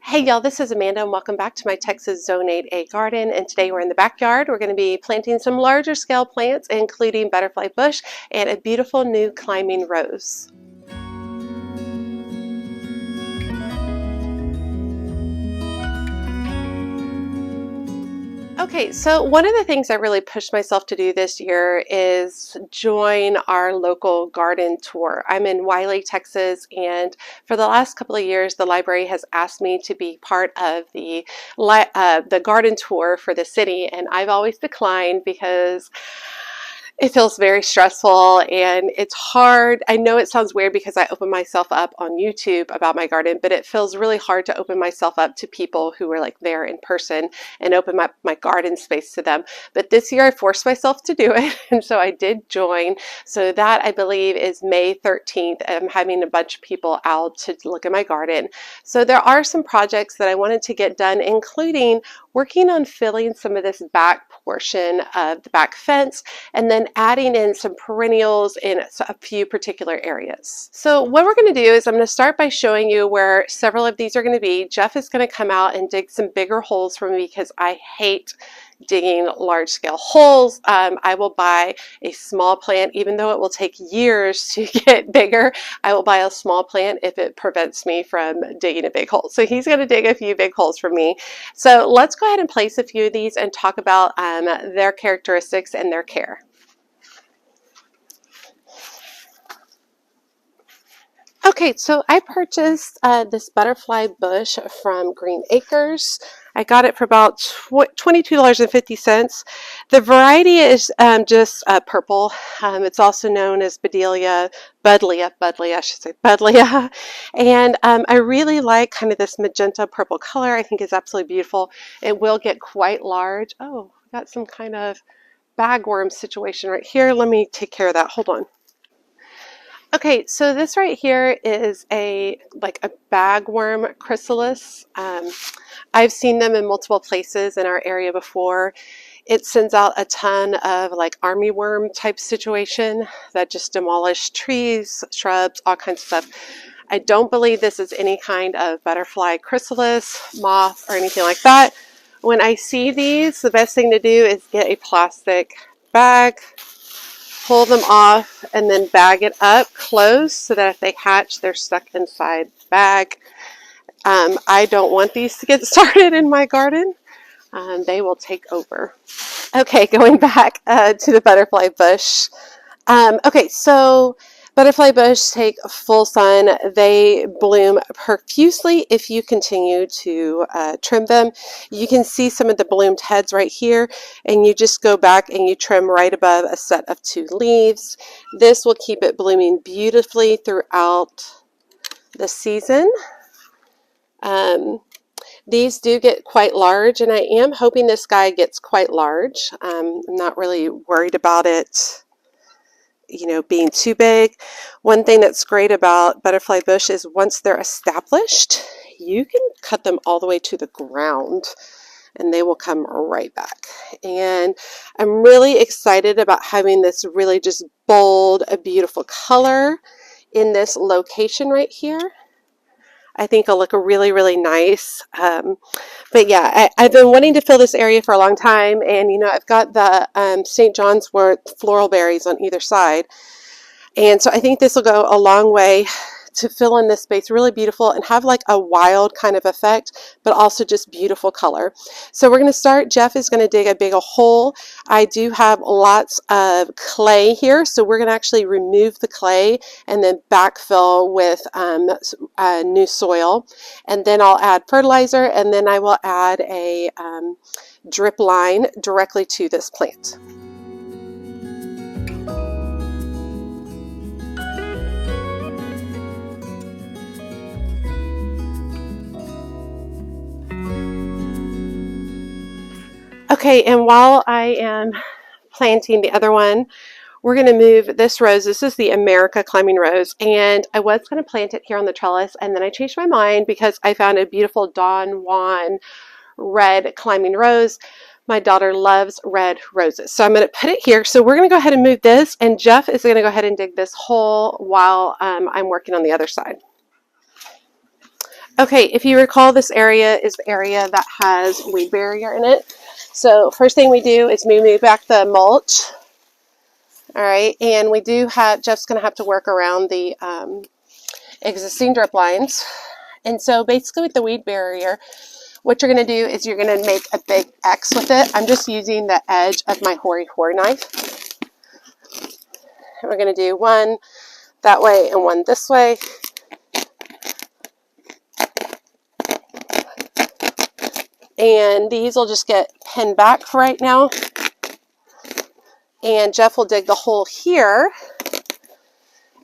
Hey y'all, this is Amanda and welcome back to my Texas Zone 8A garden, and today we're in the backyard. We're going to be planting some larger scale plants including butterfly bush and a beautiful new climbing rose. Okay, so one of the things I really pushed myself to do this year is join our local garden tour. I'm in Wylie, Texas, and for the last couple of years, the library has asked me to be part of the garden tour for the city, and I've always declined because it feels very stressful and it's hard. I know it sounds weird because I open myself up on YouTube about my garden, but it feels really hard to open myself up to people who are like there in person and open my garden space to them. But this year I forced myself to do it, and so I did join. So that, I believe, is May 13th. I'm having a bunch of people out to look at my garden. So there are some projects that I wanted to get done, including working on filling some of this back portion of the back fence and then adding in some perennials in a few particular areas. So what we're going to do is I'm going to start by showing you where several of these are going to be. Jeff is going to come out and dig some bigger holes for me because I hate digging large scale holes. I will buy a small plant, even though it will take years to get bigger. I will buy a small plant if it prevents me from digging a big hole. So he's going to dig a few big holes for me. So let's go ahead and place a few of these and talk about their characteristics and their care. Okay, so I purchased this butterfly bush from Green Acres. I got it for about $22.50. The variety is just purple. It's also known as Buddleia, I should say Buddleia. And I really like kind of this magenta purple color. I think it's absolutely beautiful. It will get quite large. Oh, got some kind of bagworm situation right here. Let me take care of that. Hold on. Okay, so this right here is a bagworm chrysalis. I've seen them in multiple places in our area before. It sends out a ton of like armyworm type situation that just demolish trees, shrubs, all kinds of stuff. I don't believe this is any kind of butterfly chrysalis, moth, or anything like that. When I see these, the best thing to do is get a plastic bag, pull them off, and then bag it up close so that if they hatch, they're stuck inside the bag. I don't want these to get started in my garden. They will take over. Okay, going back to the butterfly bush. Okay, so butterfly bush take full sun. They bloom profusely if you continue to trim them. You can see some of the bloomed heads right here, and you just go back and you trim right above a set of 2 leaves. This will keep it blooming beautifully throughout the season. These do get quite large, and I am hoping this guy gets quite large. I'm not really worried about it, being too big. One thing that's great about butterfly bush is once they're established, you can cut them all the way to the ground and they will come right back. And I'm really excited about having this really just bold, a beautiful color in this location right here. I think it'll look really, really nice. But yeah, I've been wanting to fill this area for a long time, and I've got the St. John's wort floral berries on either side, and so I think this will go a long way to fill in this space really beautiful and have like a wild kind of effect, but also just beautiful color. So we're going to start. Jeff is going to dig a big hole. I do have lots of clay here, so we're going to actually remove the clay and then backfill with new soil, and then I'll add fertilizer, and then I will add a drip line directly to this plant. Okay, and while I am planting the other one, we're going to move this rose. This is the America climbing rose, and I was going to plant it here on the trellis, and then I changed my mind because I found a beautiful Don Juan red climbing rose. My daughter loves red roses, so I'm going to put it here. So we're going to go ahead and move this, and Jeff is going to go ahead and dig this hole while I'm working on the other side. Okay, if you recall, this area is the area that has weed barrier in it. So first thing we do is we move back the mulch. All right, and we do have, Jeff's going to have to work around the existing drip lines. And so basically with the weed barrier, what you're going to do is you're going to make a big X with it. I'm just using the edge of my hori knife. And we're going to do one that way and one this way. And these will just get pinned back for right now. And Jeff will dig the hole here.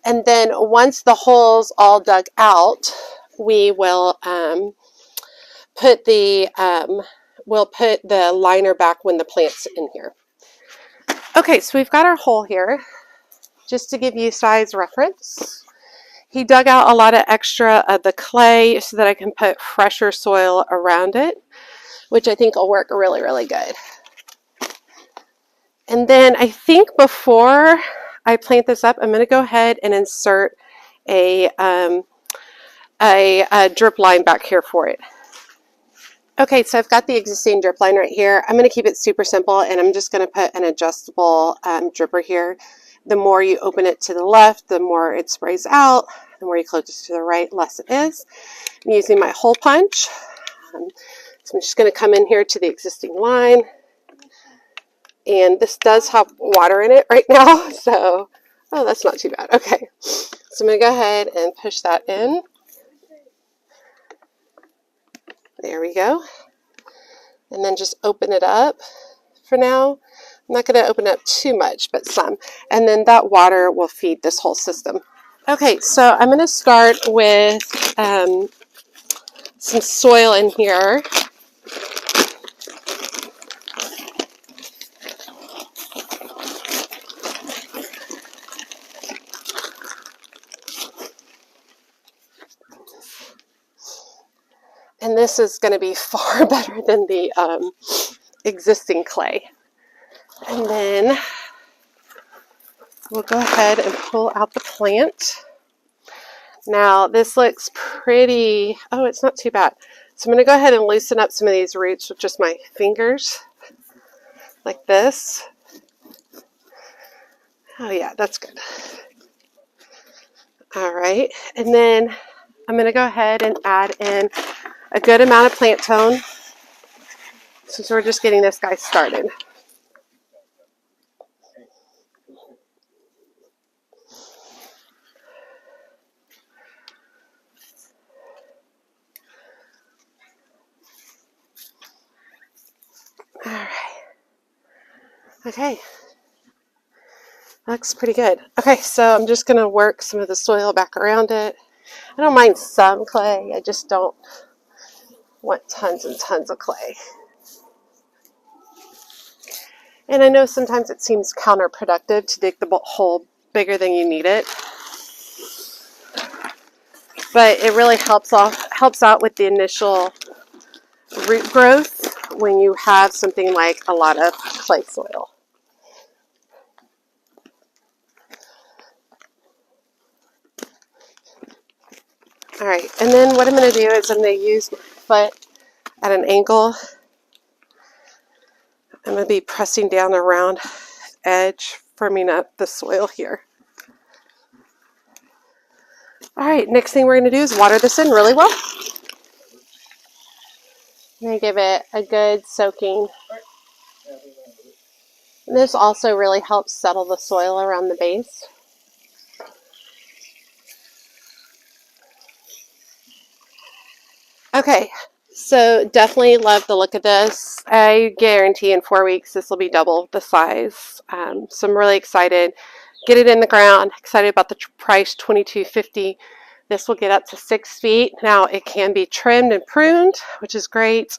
And then once the hole's all dug out, we will put the liner back when the plant's in here. Okay, so we've got our hole here. Just to give you size reference, he dug out a lot of extra of the clay so that I can put fresher soil around it, which I think will work really, really good. And then I think before I plant this up, I'm going to go ahead and insert a drip line back here for it. Okay, so I've got the existing drip line right here. I'm going to keep it super simple, and I'm just going to put an adjustable dripper here. The more you open it to the left, the more it sprays out. The more you close it to the right, less it is. I'm using my hole punch. So I'm just going to come in here to the existing line. And this does have water in it right now, so, oh, that's not too bad. Okay, so I'm going to go ahead and push that in. There we go. And then just open it up for now. I'm not going to open up too much, but some. And then that water will feed this whole system. Okay, so I'm going to start with some soil in here. And this is going to be far better than the existing clay. And then we'll go ahead and pull out the plant. Now this looks pretty, oh, it's not too bad. So I'm going to go ahead and loosen up some of these roots with just my fingers, like this. Oh yeah, that's good. All right, and then I'm going to go ahead and add in a good amount of plant tone since we're just getting this guy started. All right. Okay. Looks pretty good. Okay, so I'm just going to work some of the soil back around it. I don't mind some clay. I just don't want tons and tons of clay. And I know sometimes it seems counterproductive to dig the hole bigger than you need it. But it really helps out with the initial root growth when you have something like a lot of clay soil. All right, and then what I'm going to do is I'm going to use my foot at an angle. I'm going to be pressing down around the edge, firming up the soil here. All right, next thing we're going to do is water this in really well. I'm going to give it a good soaking. And this also really helps settle the soil around the base. Okay, so definitely love the look of this. I guarantee in 4 weeks this will be double the size. So I'm really excited. Get it in the ground. Excited about the price, $22.50. This will get up to 6 feet. Now it can be trimmed and pruned, which is great.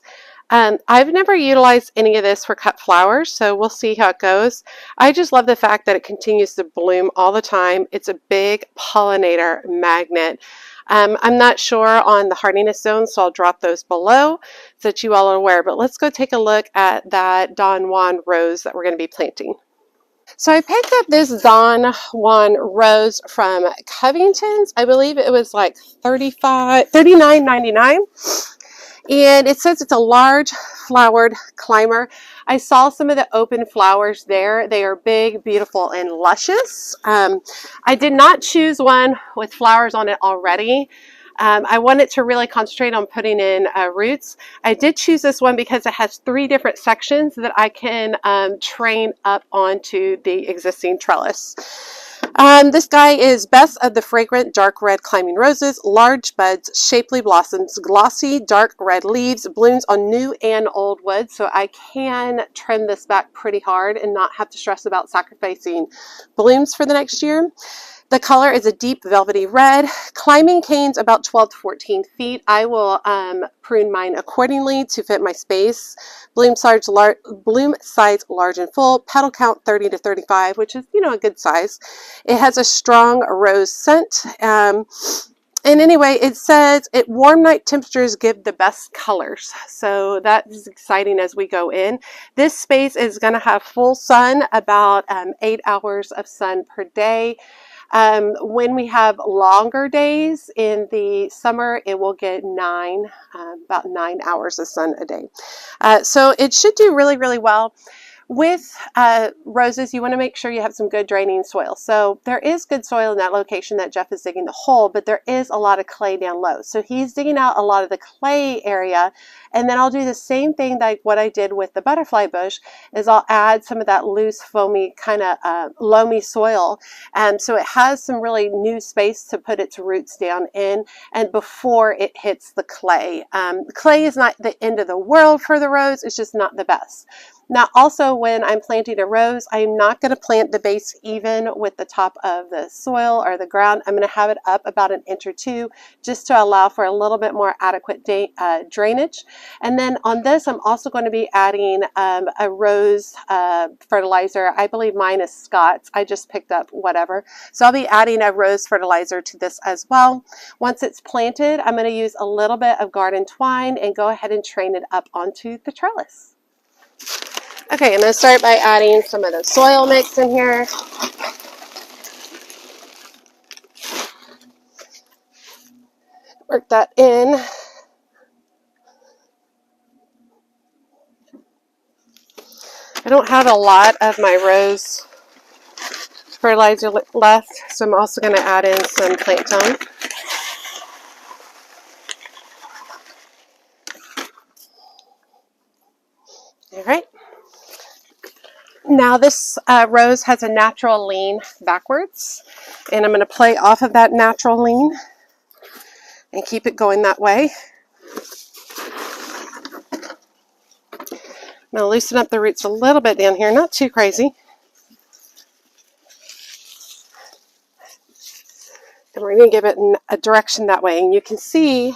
I've never utilized any of this for cut flowers, so we'll see how it goes. I just love the fact that it continues to bloom all the time. It's a big pollinator magnet. I'm not sure on the hardiness zones, so I'll drop those below so that you all are aware. But let's go take a look at that Don Juan rose that we're going to be planting. So I picked up this Don Juan rose from Covington's. I believe it was like $39.99. And it says it's a large flowered climber. I saw some of the open flowers there. They are big, beautiful, and luscious. I did not choose one with flowers on it already. I wanted to really concentrate on putting in roots. I did choose this one because it has 3 different sections that I can train up onto the existing trellis. This guy is best of the fragrant dark red climbing roses, large buds, shapely blossoms, glossy dark red leaves, blooms on new and old wood. So I can trim this back pretty hard and not have to stress about sacrificing blooms for the next year. The color is a deep velvety red. Climbing canes about 12 to 14 feet. I will prune mine accordingly to fit my space. Bloom size large and full. Petal count 30 to 35, which is, a good size. It has a strong rose scent. And anyway, it says warm night temperatures give the best colors. So that is exciting as we go in. This space is going to have full sun, about 8 hours of sun per day. When we have longer days in the summer, it will get about 9 hours of sun a day. So it should do really, really well. With roses, you want to make sure you have some good draining soil. So there is good soil in that location that Jeff is digging the hole, but there is a lot of clay down low. So he's digging out a lot of the clay area, and then I'll do the same thing like what I did with the butterfly bush, is I'll add some of that loose, foamy, kind of loamy soil. So it has some really new space to put its roots down in, and before it hits the clay. Clay is not the end of the world for the rose, it's just not the best. Now also when I'm planting a rose, I'm not going to plant the base even with the top of the soil or the ground. I'm going to have it up about 1 inch or 2 just to allow for a little bit more adequate drainage. And then on this, I'm also going to be adding a rose fertilizer. I believe mine is Scott's. I just picked up whatever. So I'll be adding a rose fertilizer to this as well. Once it's planted, I'm going to use a little bit of garden twine and go ahead and train it up onto the trellis. Okay, I'm going to start by adding some of the soil mix in here. Work that in. I don't have a lot of my rose fertilizer left, so I'm also going to add in some plant tone. All right. Now this rose has a natural lean backwards, and I'm going to play off of that natural lean and keep it going that way. I'm going to loosen up the roots a little bit down here, not too crazy. And we're going to give it a direction that way. And you can see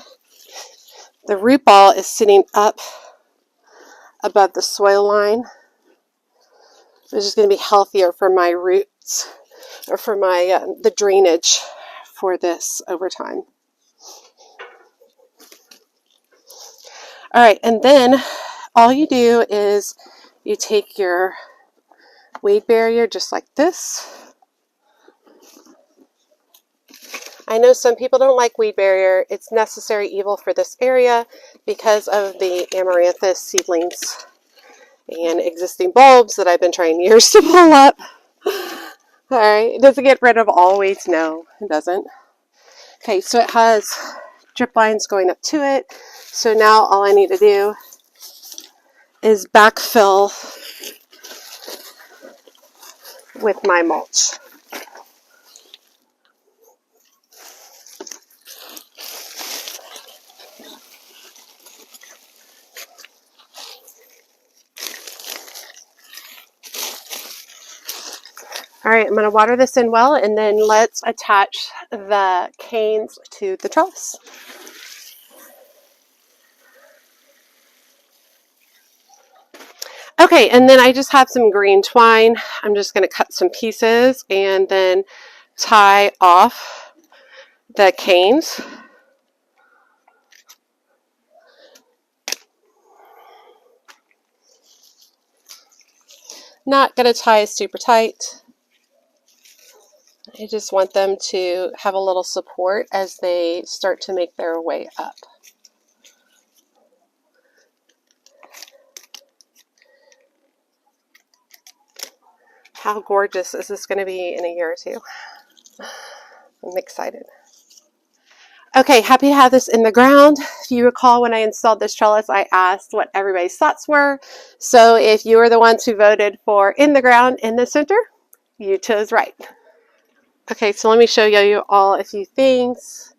the root ball is sitting up above the soil line. It's just going to be healthier for my roots, or for my the drainage for this over time. All right, and then all you do is you take your weed barrier just like this. I know some people don't like weed barrier. It's necessary evil for this area because of the amaranthus seedlings and existing bulbs that I've been trying years to pull up. All right, does it get rid of all weeds? No, it doesn't. Okay, so it has drip lines going up to it. So now all I need to do is backfill with my mulch. All right, I'm going to water this in well, and then let's attach the canes to the trellis. Okay, and then I just have some green twine. I'm just going to cut some pieces and then tie off the canes. Not going to tie super tight. I just want them to have a little support as they start to make their way up. How gorgeous is this going to be in a year or two? I'm excited. Okay, happy to have this in the ground. If you recall, when I installed this trellis, I asked what everybody's thoughts were. So if you were the ones who voted for in the ground in the center, you chose right. Okay, so let me show you all a few things.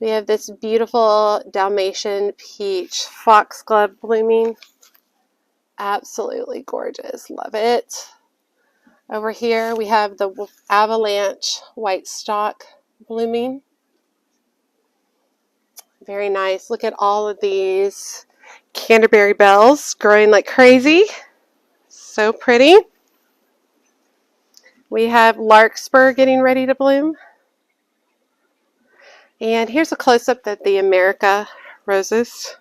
We have this beautiful Dalmatian peach foxglove blooming. Absolutely gorgeous. Love it. Over here we have the avalanche white stock blooming. Very nice. Look at all of these Canterbury bells growing like crazy. So pretty. We have larkspur getting ready to bloom. And here's a close-up of the America roses.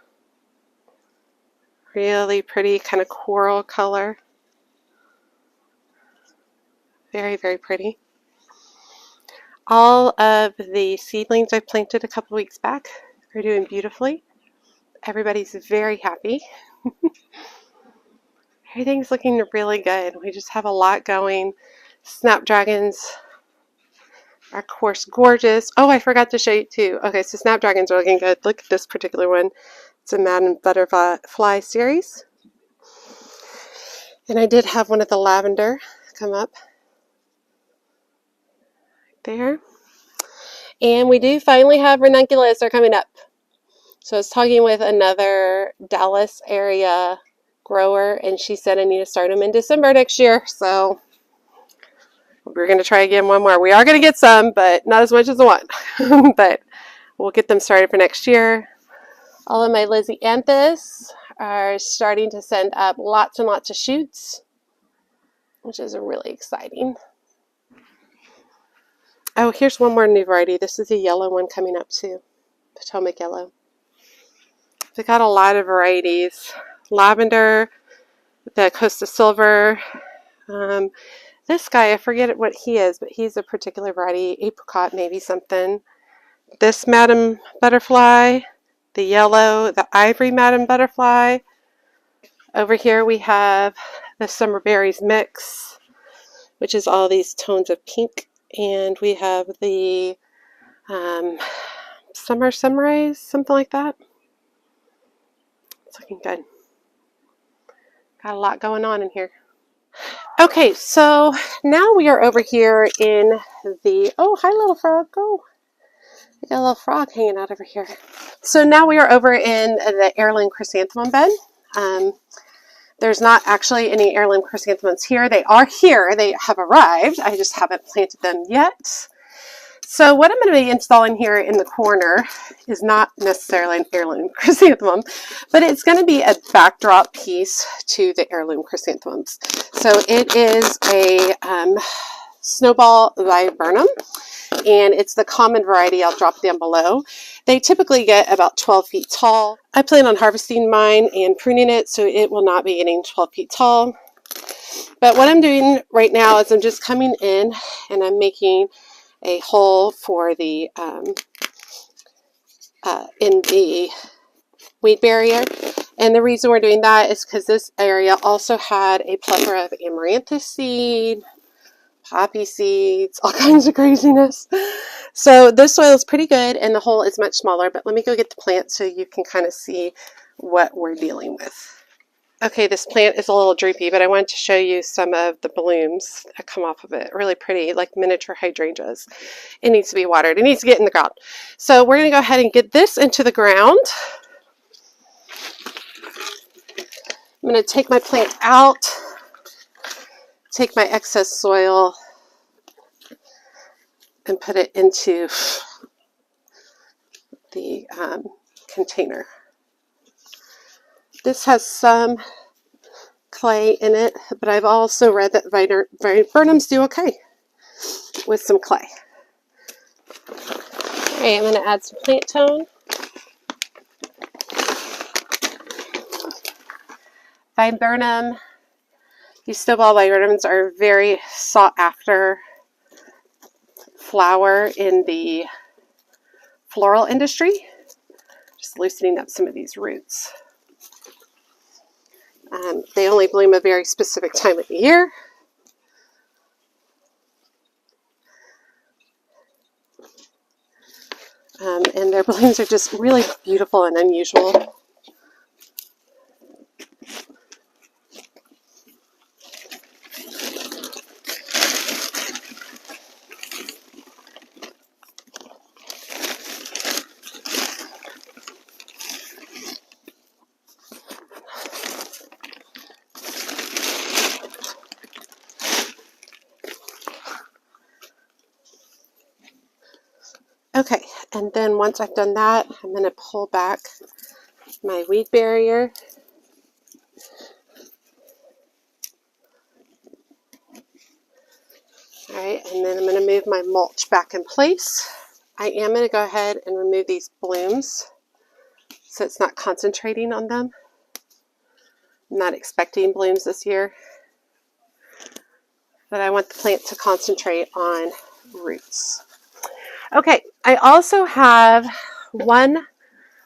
Really pretty kind of coral color. Very, very pretty. All of the seedlings I planted a couple weeks back are doing beautifully. Everybody's very happy. Everything's looking really good. We just have a lot going. Snapdragons are, of course, gorgeous. Oh, I forgot to show you too. Okay, so snapdragons are looking good. Look at this particular one. It's a Madame Butterfly series. And I did have one of the lavender come up there. And we do finally have ranunculus are coming up. So I was talking with another Dallas area grower, and she said I need to start them in December next year. So we're going to try again one more. We are going to get some, but not as much as I want. But we'll get them started for next year. All of my Lysianthus are starting to send up lots and lots of shoots, which is really exciting. Oh, here's one more new variety. This is a yellow one coming up too. Potomac yellow. They got a lot of varieties. Lavender, the Costa Silver. This guy, I forget what he is, but he's a particular variety. Apricot, maybe something. This Madame Butterfly, the yellow, the ivory Madame Butterfly. Over here we have the Summer Berries Mix, which is all these tones of pink. And we have the Summer Sunrise, something like that. It's looking good. Got a lot going on in here. Okay, so now we are over here in the, oh, hi little frog, go. We got a little frog hanging out over here. So now we are over in the heirloom chrysanthemum bed. There's not actually any heirloom chrysanthemums here. They are here. They have arrived. I just haven't planted them yet. So what I'm going to be installing here in the corner is not necessarily an heirloom chrysanthemum, but it's going to be a backdrop piece to the heirloom chrysanthemums. So it is a snowball viburnum, and it's the common variety. I'll drop it down below. They typically get about 12 feet tall. I plan on harvesting mine and pruning it, so it will not be getting 12 feet tall. But what I'm doing right now is I'm just coming in and I'm making a hole for the in the weed barrier. And the reason we're doing that is because this area also had a plethora of amaranthus seed, poppy seeds, all kinds of craziness. So this soil is pretty good and the hole is much smaller, but let me go get the plant so you can kind of see what we're dealing with. Okay, this plant is a little droopy, but I wanted to show you some of the blooms that come off of it. Really pretty, like miniature hydrangeas. It needs to be watered. It needs to get in the ground. So we're going to go ahead and get this into the ground. I'm going to take my plant out, take my excess soil, and put it into the container. This has some clay in it, but I've also read that viburnums do okay with some clay. Okay, I'm going to add some plant tone. Viburnum These snowball viburnums are very sought after flower in the floral industry. Just loosening up some of these roots. They only bloom a very specific time of the year. And their blooms are just really beautiful and unusual. Okay, and then once I've done that, I'm going to pull back my weed barrier. All right, and then I'm going to move my mulch back in place. I am going to go ahead and remove these blooms so it's not concentrating on them. I'm not expecting blooms this year, but I want the plant to concentrate on roots. Okay, I also have one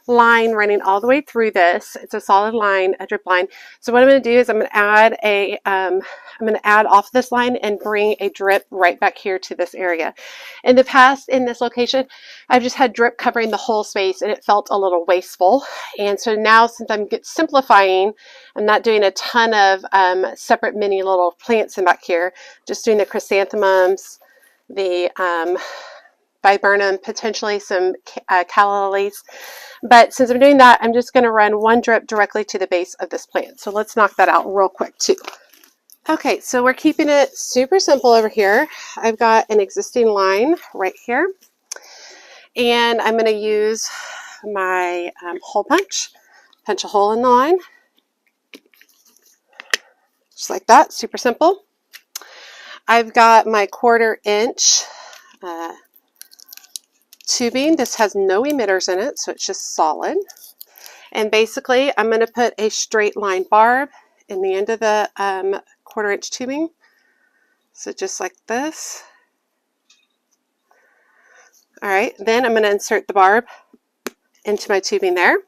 line running all the way through this. It's a solid line, a drip line. So what I'm going to do is I'm going to add off this line and bring a drip right back here to this area. In the past, in this location, I've just had drip covering the whole space and it felt a little wasteful. And so now, since I'm simplifying, I'm not doing a ton of separate mini little plants in back here, just doing the chrysanthemums, the Viburnum, potentially some calla lilies. But since I'm doing that, I'm just going to run one drip directly to the base of this plant. So let's knock that out real quick too. Okay, so we're keeping it super simple over here. I've got an existing line right here. And I'm going to use my hole punch a hole in the line. Just like that, super simple. I've got my 1/4 inch tubing. This has no emitters in it, so it's just solid. And basically, I'm going to put a straight line barb in the end of the 1/4 inch tubing. So just like this. All right, then I'm going to insert the barb into my tubing there.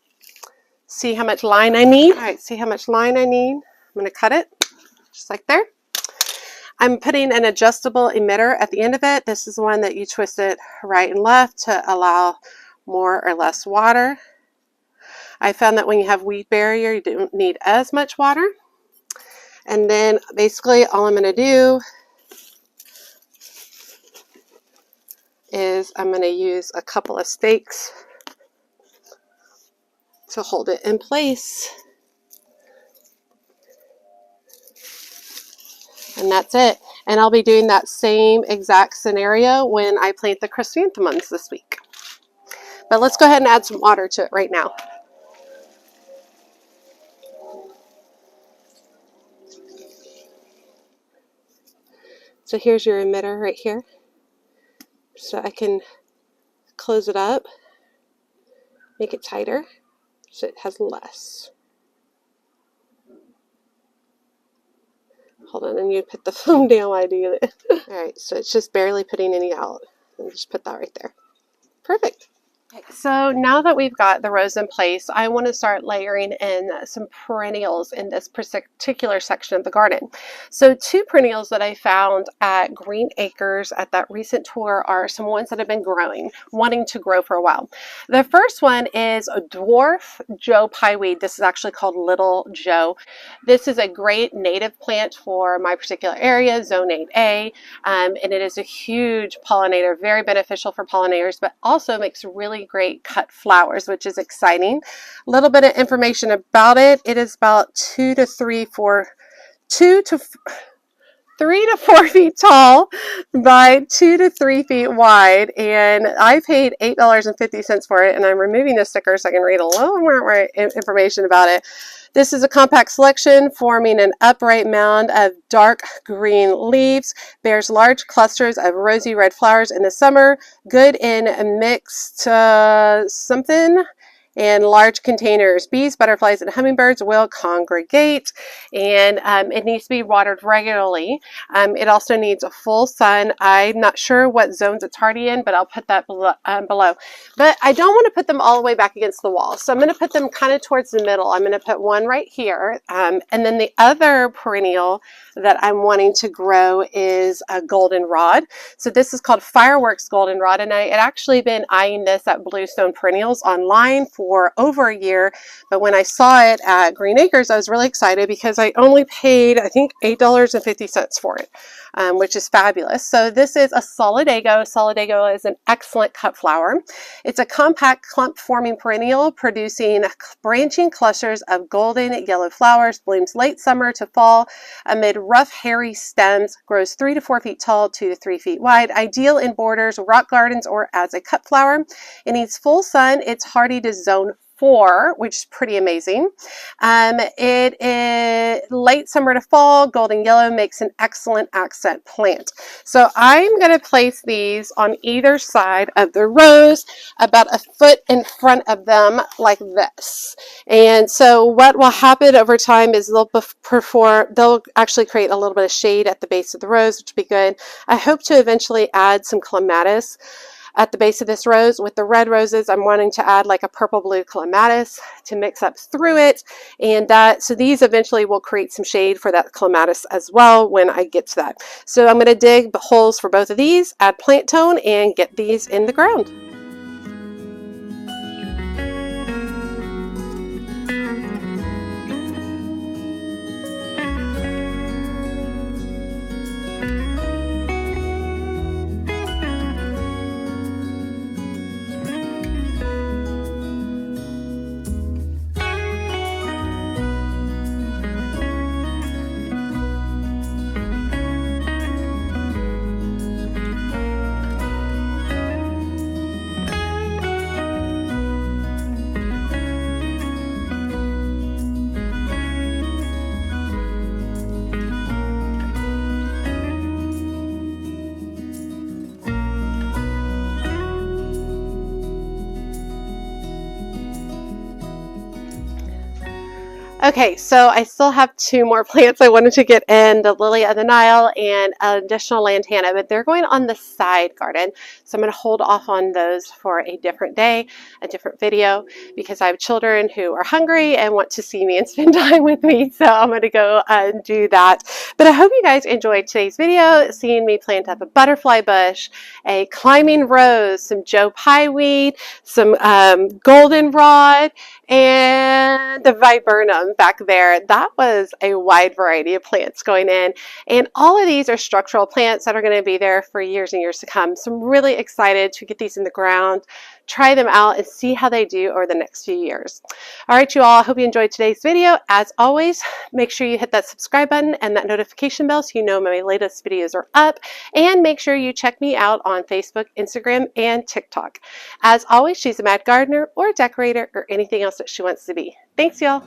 See how much line I need? All right, see how much line I need? I'm going to cut it just like there. I'm putting an adjustable emitter at the end of it. This is one that you twist it right and left to allow more or less water. I found that when you have weed barrier, you don't need as much water. And then basically all I'm going to do is I'm going to use a couple of stakes to hold it in place. And that's it. And I'll be doing that same exact scenario when I plant the chrysanthemums this week. But let's go ahead and add some water to it right now. So here's your emitter right here. So I can close it up, make it tighter so it has less. Hold on, I need to put the foam down while I do it. Alright, so it's just barely putting any out. Let me just put that right there. Perfect. Okay, so now that we've got the rows in place, I want to start layering in some perennials in this particular section of the garden. So 2 perennials that I found at Green Acres at that recent tour are some ones that have been wanting to grow for a while. The first one is a dwarf Joe Pye Weed. This is actually called Little Joe. This is a great native plant for my particular area, Zone 8A, and it is a huge pollinator, very beneficial for pollinators, but also makes really great cut flowers, which is exciting. A little bit of information about it. It is about 3 to 4 feet tall by 2 to 3 feet wide, and I paid $8.50 for it, and I'm removing the sticker so I can read a little more information about it. This is a compact selection forming an upright mound of dark green leaves, bears large clusters of rosy red flowers in the summer, good in mixed something, in large containers. Bees, butterflies, and hummingbirds will congregate, and it needs to be watered regularly. It also needs a full sun. I'm not sure what zones it's hardy in, but I'll put that below. But I don't want to put them all the way back against the wall, so I'm going to put them kind of towards the middle. I'm going to put one right here, and then the other perennial that I'm wanting to grow is a goldenrod. So this is called Fireworks Goldenrod, and I had actually been eyeing this at Bluestone Perennials online for over a year, but when I saw it at Green Acres, I was really excited because I only paid, I think, $8.50 for it, which is fabulous. So this is a solidago. Solidago is an excellent cut flower. It's a compact clump-forming perennial producing branching clusters of golden yellow flowers, blooms late summer to fall amid rough, hairy stems, grows 3 to 4 feet tall, 2 to 3 feet wide, ideal in borders, rock gardens, or as a cut flower. It needs full sun. It's hardy to zone 4, which is pretty amazing. It is late summer to fall. Golden yellow makes an excellent accent plant. So I'm going to place these on either side of the rows, about a foot in front of them, like this. And so what will happen over time is they'll actually create a little bit of shade at the base of the rows, which will be good. I hope to eventually add some clematis at the base of this rose. With the red roses, I'm wanting to add like a purple blue clematis to mix up through it, and so these eventually will create some shade for that clematis as well when I get to that. So I'm going to dig holes for both of these, add plant tone, and get these in the ground. Okay, so I still have 2 more plants I wanted to get in, the Lily of the Nile and an additional lantana, but they're going on the side garden. So I'm going to hold off on those for a different day, a different video, because I have children who are hungry and want to see me and spend time with me. So I'm going to go and do that. But I hope you guys enjoyed today's video, seeing me plant up a butterfly bush, a climbing rose, some Joe Pye weed, some goldenrod, and the Viburnum back there. That was a wide variety of plants going in, and all of these are structural plants that are going to be there for years and years to come. So I'm really excited to get these in the ground, try them out, and see how they do over the next few years. All right, you all, I hope you enjoyed today's video. As always, make sure you hit that subscribe button and that notification bell so you know my latest videos are up, and make sure you check me out on Facebook, Instagram, and TikTok. As always, she's a mad gardener or decorator or anything else that she wants to be. Thanks, y'all.